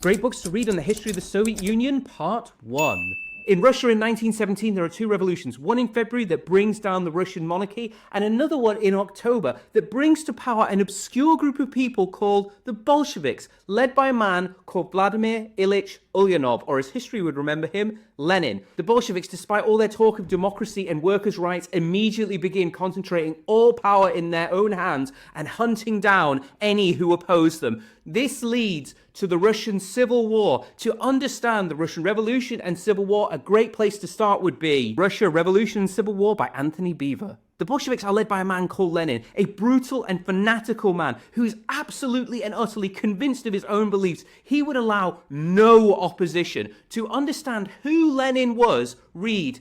Great books to read on the history of the Soviet Union, Part 1. In Russia in 1917, there are two revolutions, one in February that brings down the Russian monarchy, and another one in October that brings to power an obscure group of people called the Bolsheviks, led by a man called Vladimir Ilyich Ulyanov, or as history would remember him, Lenin. The Bolsheviks, despite all their talk of democracy and workers' rights, immediately begin concentrating all power in their own hands and hunting down any who oppose them. This leads to the Russian Civil War. To understand the Russian Revolution and Civil War, a great place to start would be Russia, Revolution and Civil War by Anthony Beevor. The Bolsheviks are led by a man called Lenin, a brutal and fanatical man who is absolutely and utterly convinced of his own beliefs. He would allow no opposition. To understand who Lenin was, read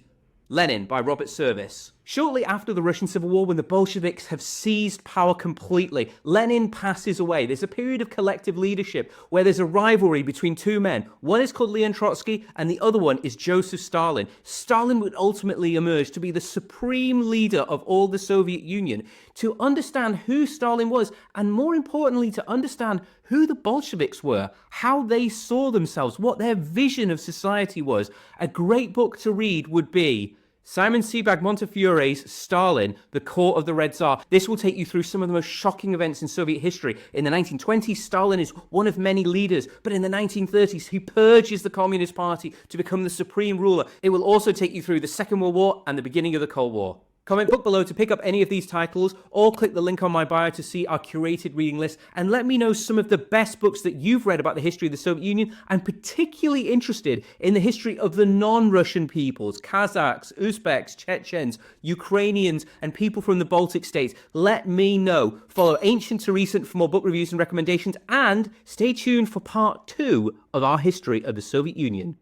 Lenin by Robert Service. Shortly after the Russian Civil War, when the Bolsheviks have seized power completely, Lenin passes away. There's a period of collective leadership where there's a rivalry between two men. One is called Leon Trotsky and the other one is Joseph Stalin. Stalin would ultimately emerge to be the supreme leader of all the Soviet Union. To understand who Stalin was, and more importantly, to understand who the Bolsheviks were, how they saw themselves, what their vision of society was, a great book to read would be Simon Sebag Montefiore's Stalin, The Court of the Red Tsar. This will take you through some of the most shocking events in Soviet history. In the 1920s, Stalin is one of many leaders, but in the 1930s, he purges the Communist Party to become the supreme ruler. It will also take you through the Second World War and the beginning of the Cold War. Comment book below to pick up any of these titles, or click the link on my bio to see our curated reading list, and let me know some of the best books that you've read about the history of the Soviet Union. I'm particularly interested in the history of the non-Russian peoples, Kazakhs, Uzbeks, Chechens, Ukrainians, and people from the Baltic states. Let me know. Follow Ancient to Recent for more book reviews and recommendations, and stay tuned for part 2 of our history of the Soviet Union.